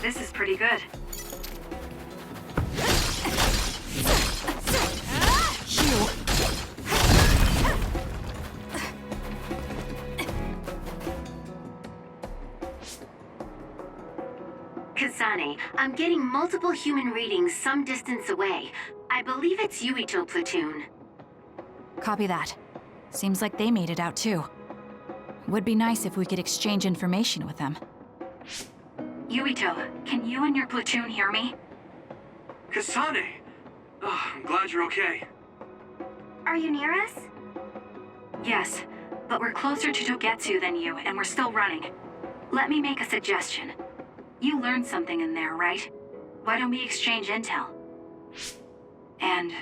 This is pretty good. Kasane, I'm getting multiple human readings some distance away. I believe it's Yuito platoon. Copy that. Seems like they made it out too. Would be nice if we could exchange information with them. Yuito, can you and your platoon hear me? Kasane! Oh, I'm glad you're okay. Are you near us? Yes, but we're closer to Togetsu than you, and we're still running. Let me make a suggestion. You learned something in there, right? Why don't we exchange intel? And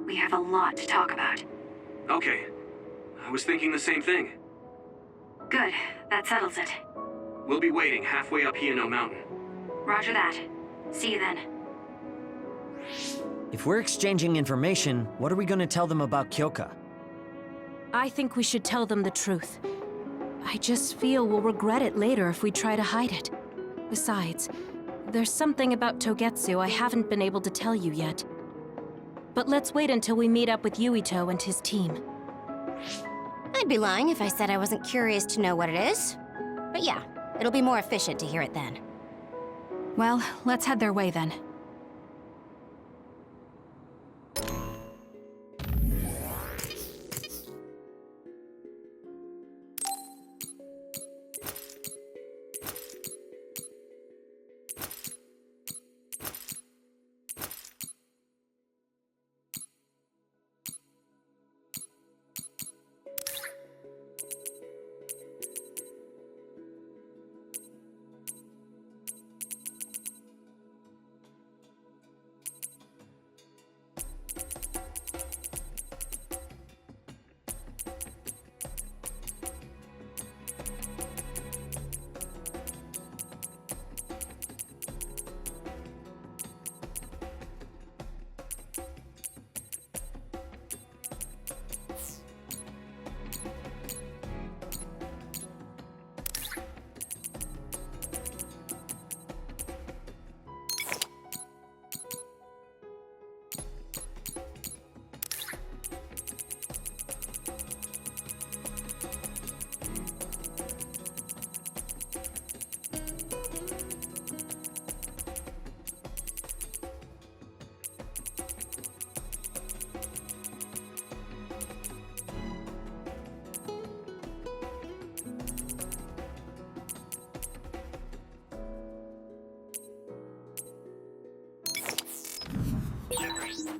we have a lot to talk about. Okay. I was thinking the same thing. Good, that settles it. We'll be waiting halfway up Hino Mountain. Roger that. See you then. If we're exchanging information, what are we gonna tell them about Kyoka? I think we should tell them the truth. I just feel we'll regret it later if we try to hide it. Besides, there's something about Togetsu I haven't been able to tell you yet. But let's wait until we meet up with Yuito and his team. I'd be lying if I said I wasn't curious to know what it is. But yeah, it'll be more efficient to hear it then. Well, let's head their way then.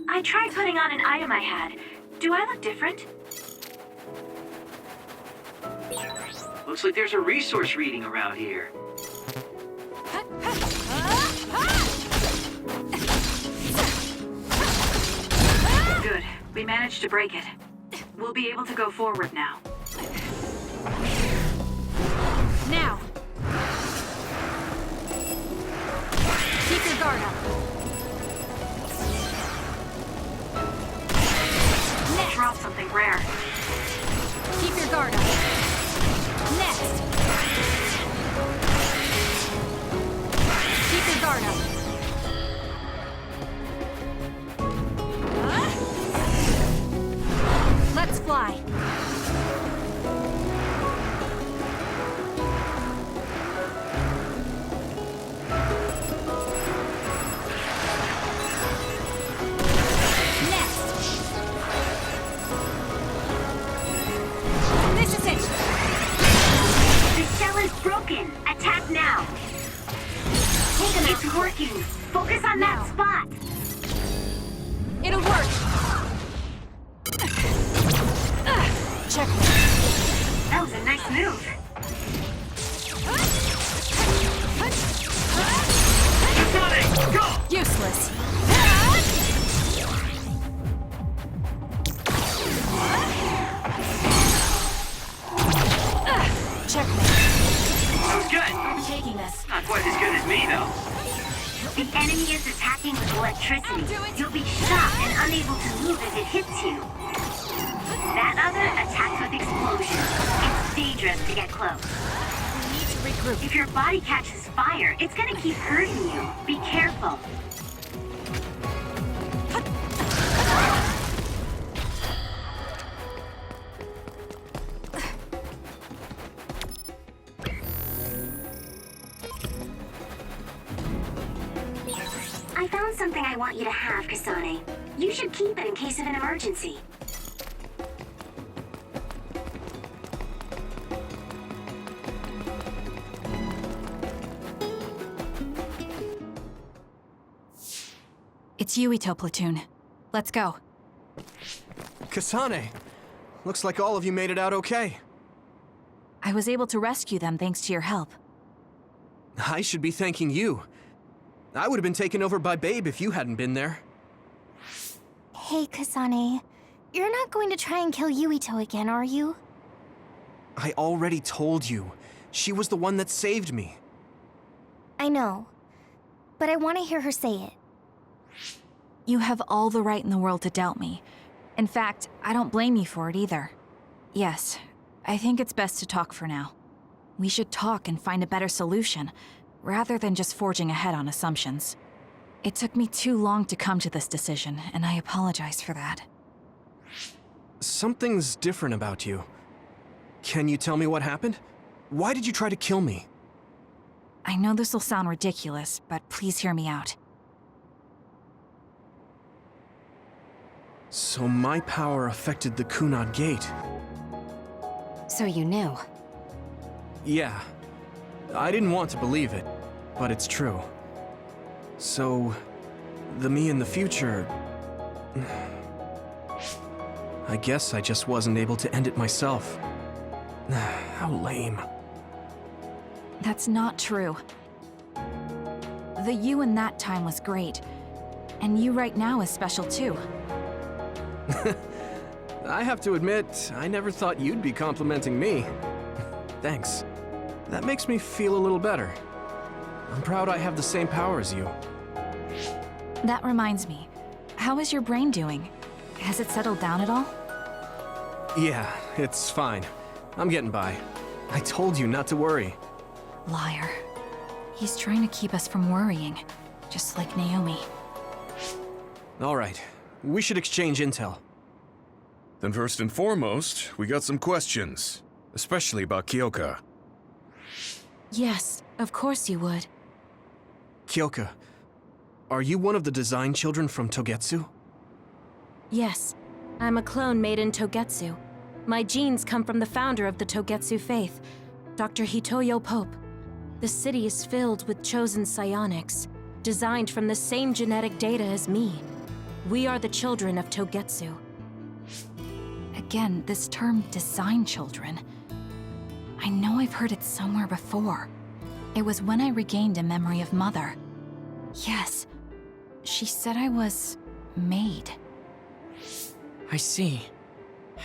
I tried putting on an item I had. Do I look different? Looks like there's a resource reading around here. Good. We managed to break it. We'll be able to go forward now. Now! Keep your guard up. Drop something rare. Keep your guard up. Next! Keep your guard up. Let's fly. Broken! Attack now! Take him out! It's working! Focus on that spot! It'll work! Check. That was a nice move! Go! Useless. Checkmate. That was good! I'm taking this. Not quite as good as me, though. The enemy is attacking with electricity. You'll be shocked and unable to move as it hits you. That other attacks with explosions. It's dangerous to get close. We need to group. If your body catches fire, it's gonna keep hurting you. Be careful. I found something I want you to have, Kasane. You should keep it in case of an emergency. It's Yuito platoon. Let's go. Kasane! Looks like all of you made it out okay. I was able to rescue them thanks to your help. I should be thanking you. I would have been taken over by Babe if you hadn't been there. Hey, Kasane. You're not going to try and kill Yuito again, are you? I already told you. She was the one that saved me. I know. But I want to hear her say it. You have all the right in the world to doubt me. In fact, I don't blame you for it either. Yes, I think it's best to talk for now. We should talk and find a better solution, rather than just forging ahead on assumptions. It took me too long to come to this decision, and I apologize for that. Something's different about you. Can you tell me what happened? Why did you try to kill me? I know this will sound ridiculous, but please hear me out. So my power affected the Kunad Gate. So you knew. Yeah. I didn't want to believe it, but it's true. So, the me in the future... I guess I just wasn't able to end it myself. How lame. That's not true. The you in that time was great, and you right now is special too. I have to admit, I never thought you'd be complimenting me. Thanks. That makes me feel a little better. I'm proud I have the same power as you. That reminds me, how is your brain doing? Has it settled down at all? Yeah, it's fine. I'm getting by. I told you not to worry. Liar. He's trying to keep us from worrying, just like Naomi. All right, we should exchange intel. Then first and foremost, we got some questions, especially about Kyoka. Yes, of course you would. Kyoka, are you one of the design children from Togetsu? Yes, I'm a clone made in Togetsu. My genes come from the founder of the Togetsu faith, Dr. Hitoyo Pope. The city is filled with chosen psionics, designed from the same genetic data as me. We are the children of Togetsu. Again, this term design children. I know I've heard it somewhere before. It was when I regained a memory of Mother. Yes, she said I was made. I see.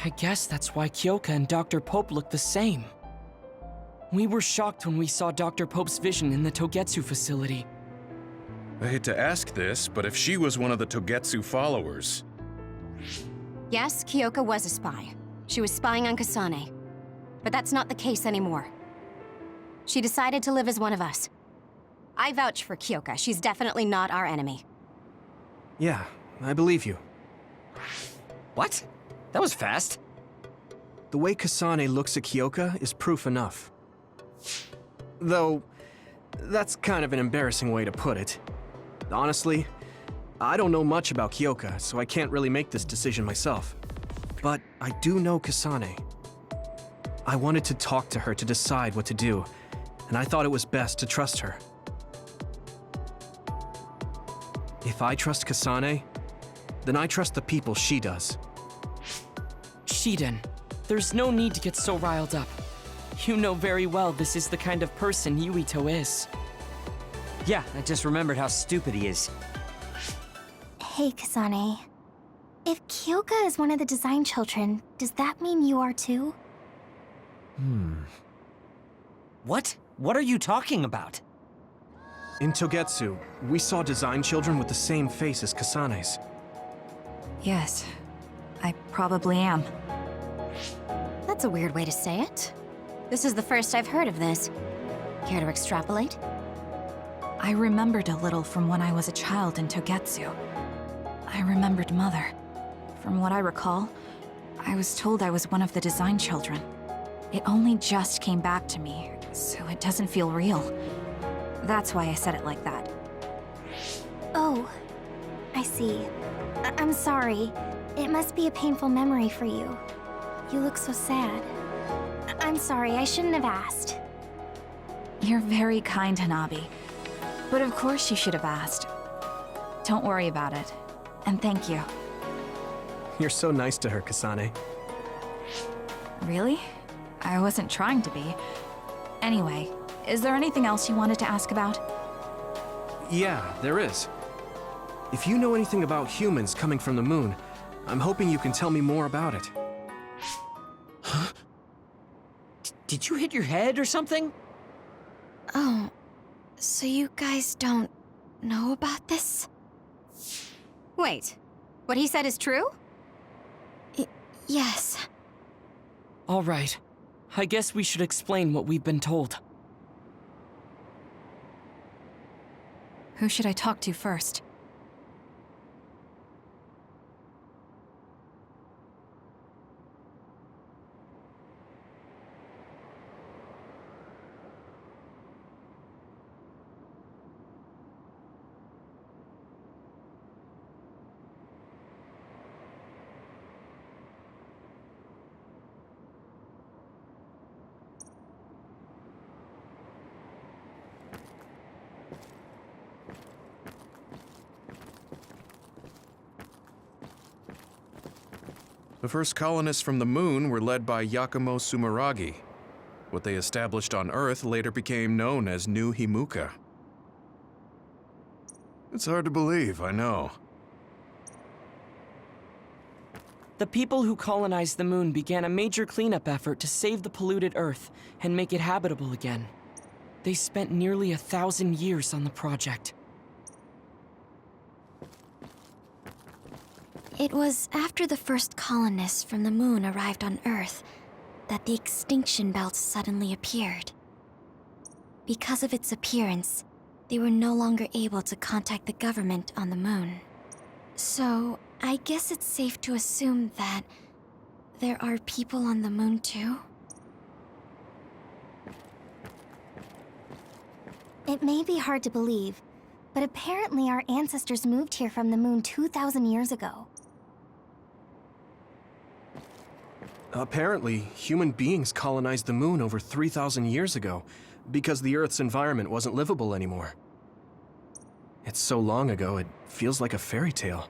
I guess that's why Kyoka and Dr. Pope look the same. We were shocked when we saw Dr. Pope's vision in the Togetsu facility. I hate to ask this, but if she was one of the Togetsu followers... Yes, Kyoka was a spy. She was spying on Kasane. But that's not the case anymore. She decided to live as one of us. I vouch for Kyoka. She's definitely not our enemy. Yeah, I believe you. What? That was fast. The way Kasane looks at Kyoka is proof enough. Though, that's kind of an embarrassing way to put it. Honestly, I don't know much about Kyoka, so I can't really make this decision myself. But I do know Kasane. I wanted to talk to her to decide what to do, and I thought it was best to trust her. If I trust Kasane, then I trust the people she does. Shiden, there's no need to get so riled up. You know very well this is the kind of person Yuito is. Yeah, I just remembered how stupid he is. Hey, Kasane. If Kyoka is one of the design children, does that mean you are too? What? What are you talking about? In Togetsu, we saw design children with the same face as Kasane's. Yes, I probably am. That's a weird way to say it. This is the first I've heard of this. Care to extrapolate? I remembered a little from when I was a child in Togetsu. I remembered Mother. From what I recall, I was told I was one of the design children. It only just came back to me, so it doesn't feel real. That's why I said it like that. Oh, I see. I'm sorry. It must be a painful memory for you. You look so sad. I'm sorry, I shouldn't have asked. You're very kind, Hanabi. But of course you should have asked. Don't worry about it. And thank you. You're so nice to her, Kasane. Really? I wasn't trying to be. Anyway, is there anything else you wanted to ask about? Yeah, there is. If you know anything about humans coming from the moon, I'm hoping you can tell me more about it. Huh? Did you hit your head or something? Oh, so you guys don't know about this? Wait, what he said is true? Yes. All right. I guess we should explain what we've been told. Who should I talk to first? The first colonists from the moon were led by Yakumo Sumeragi. What they established on Earth later became known as New Himuka. It's hard to believe, I know. The people who colonized the moon began a major cleanup effort to save the polluted Earth and make it habitable again. They spent nearly 1,000 years on the project. It was after the first colonists from the moon arrived on Earth that the extinction belt suddenly appeared. Because of its appearance, they were no longer able to contact the government on the moon. So, I guess it's safe to assume that there are people on the moon too? It may be hard to believe, but apparently our ancestors moved here from the moon 2,000 years ago. Apparently, human beings colonized the moon over 3,000 years ago because the Earth's environment wasn't livable anymore. It's so long ago, it feels like a fairy tale.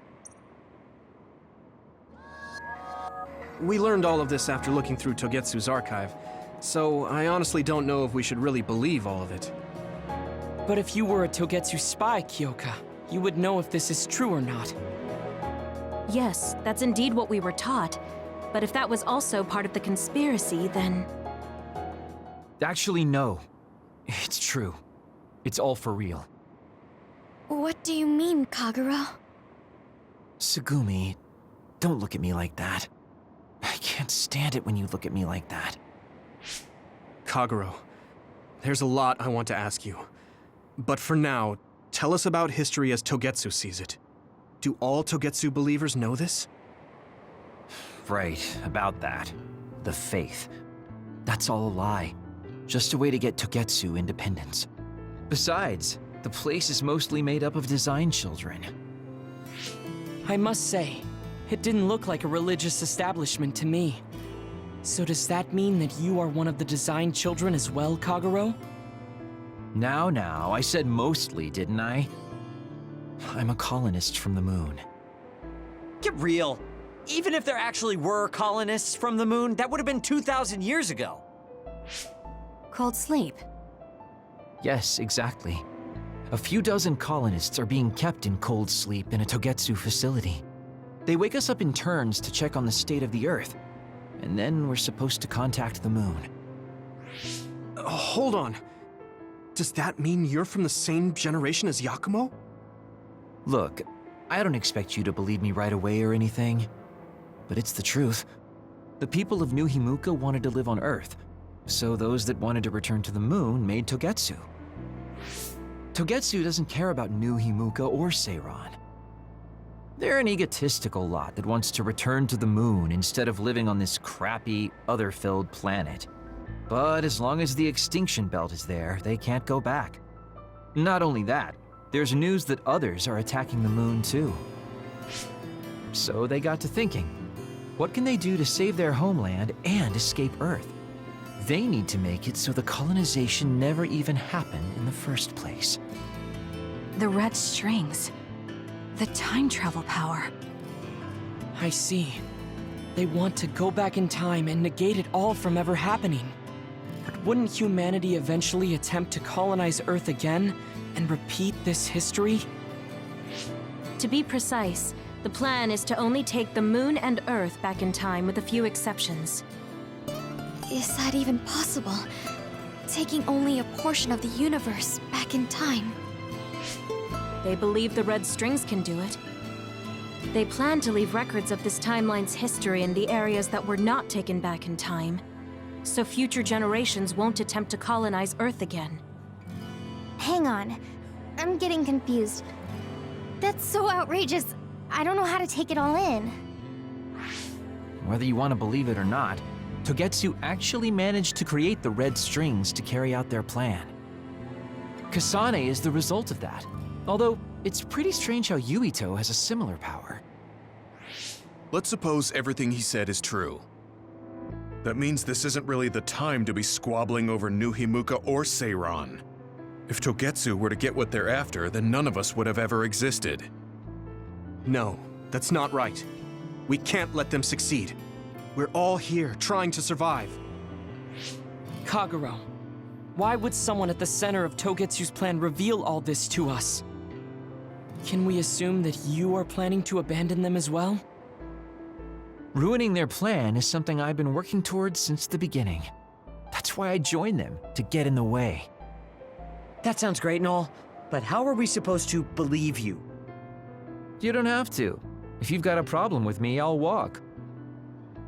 We learned all of this after looking through Togetsu's archive, so I honestly don't know if we should really believe all of it. But if you were a Togetsu spy, Kyoka, you would know if this is true or not. Yes, that's indeed what we were taught. But if that was also part of the conspiracy, then... Actually, no. It's true. It's all for real. What do you mean, Kagero? Tsugumi, don't look at me like that. I can't stand it when you look at me like that. Kagero, there's a lot I want to ask you. But for now, tell us about history as Togetsu sees it. Do all Togetsu believers know this? Right, about that. The faith. That's all a lie. Just a way to get Togetsu independence. Besides, the place is mostly made up of design children. I must say, it didn't look like a religious establishment to me. So does that mean that you are one of the design children as well, Kagero? Now, I said mostly, didn't I? I'm a colonist from the moon. Get real. Even if there actually were colonists from the moon, that would have been 2,000 years ago. Cold sleep. Yes, exactly. A few dozen colonists are being kept in cold sleep in a Togetsu facility. They wake us up in turns to check on the state of the Earth, and then we're supposed to contact the moon. Hold on. Does that mean you're from the same generation as Yakumo? Look, I don't expect you to believe me right away or anything, but it's the truth. The people of New Himuka wanted to live on Earth, So those that wanted to return to the moon made Togetsu. Togetsu doesn't care about New Himuka or Seiran. They're an egotistical lot that wants to return to the moon instead of living on this crappy, other-filled planet. But as long as the extinction belt is there, they can't go back. Not only that, there's news that others are attacking the moon too. So they got to thinking, what can they do to save their homeland and escape Earth? They need to make it so the colonization never even happened in the first place. The red strings. The time travel power. I see. They want to go back in time and negate it all from ever happening. But wouldn't humanity eventually attempt to colonize Earth again and repeat this history? To be precise, the plan is to only take the moon and Earth back in time with a few exceptions. Is that even possible? Taking only a portion of the universe back in time. They believe the red strings can do it. They plan to leave records of this timeline's history in the areas that were not taken back in time, so future generations won't attempt to colonize Earth again. Hang on. I'm getting confused. That's so outrageous. I don't know how to take it all in. Whether you want to believe it or not, Togetsu actually managed to create the red strings to carry out their plan. Kasane is the result of that, although it's pretty strange how Yuito has a similar power. Let's suppose everything he said is true. That means this isn't really the time to be squabbling over New Himuka or Seiran. If Togetsu were to get what they're after, then none of us would have ever existed. No, that's not right. We can't let them succeed. We're all here trying to survive. Kagero, why would someone at the center of Togetsu's plan reveal all this to us? Can we assume that you are planning to abandon them as well? Ruining their plan is something I've been working towards since the beginning. That's why I joined them, to get in the way. That sounds great and all, but how are we supposed to believe you? You don't have to. If you've got a problem with me, I'll walk.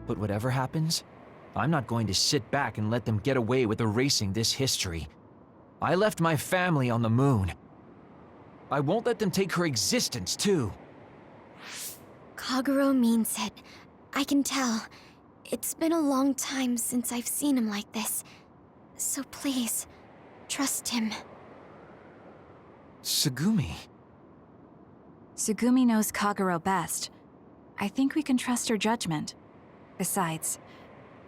But whatever happens, I'm not going to sit back and let them get away with erasing this history. I left my family on the moon. I won't let them take her existence, too. Kagero means it. I can tell. It's been a long time since I've seen him like this. So please, trust him. Tsugumi. Tsugumi knows Kagero best. I think we can trust her judgment. Besides,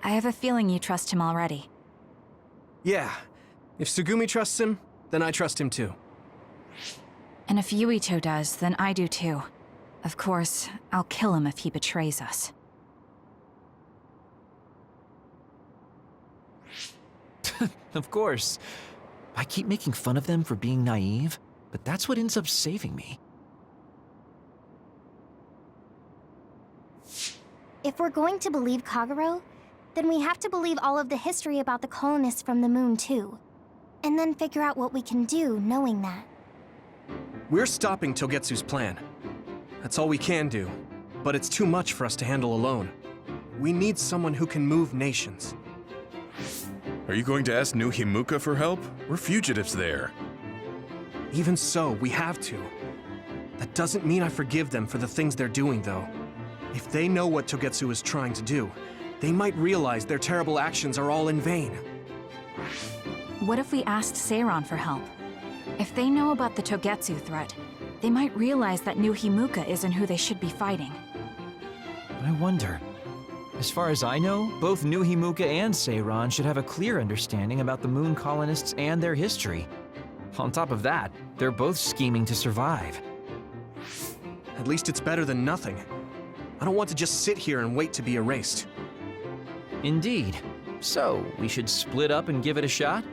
I have a feeling you trust him already. Yeah, if Tsugumi trusts him, then I trust him too. And if Yuito does, then I do too. Of course, I'll kill him if he betrays us. Of course. I keep making fun of them for being naive, but that's what ends up saving me. If we're going to believe Kagero, then we have to believe all of the history about the colonists from the moon too. And then figure out what we can do knowing that. We're stopping Togetsu's plan. That's all we can do. But it's too much for us to handle alone. We need someone who can move nations. Are you going to ask New Himuka for help? We're fugitives there. Even so, we have to. That doesn't mean I forgive them for the things they're doing, though. If they know what Togetsu is trying to do, they might realize their terrible actions are all in vain. What if we asked Seiran for help? If they know about the Togetsu threat, they might realize that New Himuka isn't who they should be fighting. I wonder. As far as I know, both New Himuka and Seiran should have a clear understanding about the moon colonists and their history. On top of that, they're both scheming to survive. At least it's better than nothing. I don't want to just sit here and wait to be erased. Indeed. So, we should split up and give it a shot?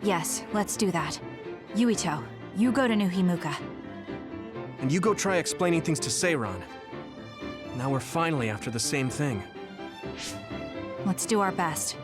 Yes, let's do that. Yuito, you go to New Himuka. And you go try explaining things to Seiran. Now we're finally after the same thing. Let's do our best.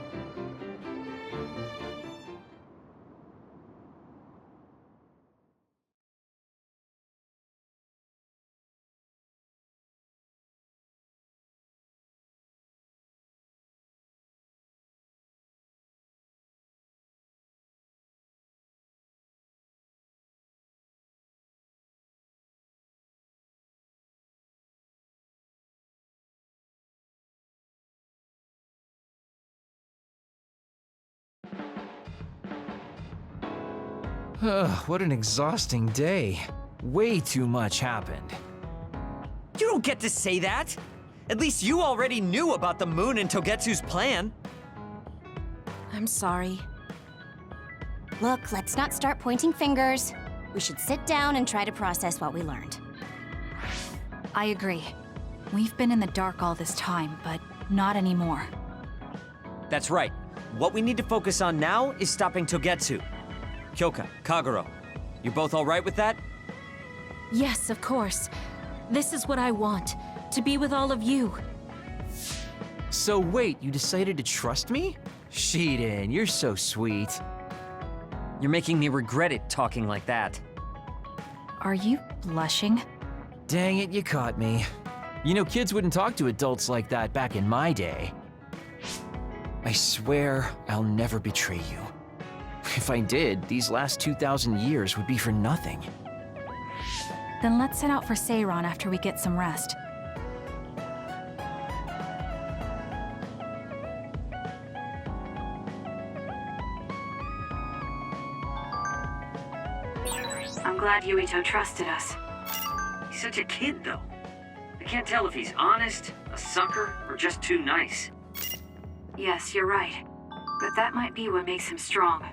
What an exhausting day. Way too much happened. You don't get to say that! At least you already knew about the moon and Togetsu's plan. I'm sorry. Look, let's not start pointing fingers. We should sit down and try to process what we learned. I agree. We've been in the dark all this time, but not anymore. That's right. What we need to focus on now is stopping Togetsu. Kyoka, Kagero, you both alright with that? Yes, of course. This is what I want. To be with all of you. So wait, you decided to trust me? Shiden, you're so sweet. You're making me regret it talking like that. Are you blushing? Dang it, you caught me. You know, kids wouldn't talk to adults like that back in my day. I swear I'll never betray you. If I did, these last 2,000 years would be for nothing. Then let's set out for Seiron after we get some rest. I'm glad Yuito trusted us. He's such a kid, though. I can't tell if he's honest, a sucker, or just too nice. Yes, you're right. But that might be what makes him strong.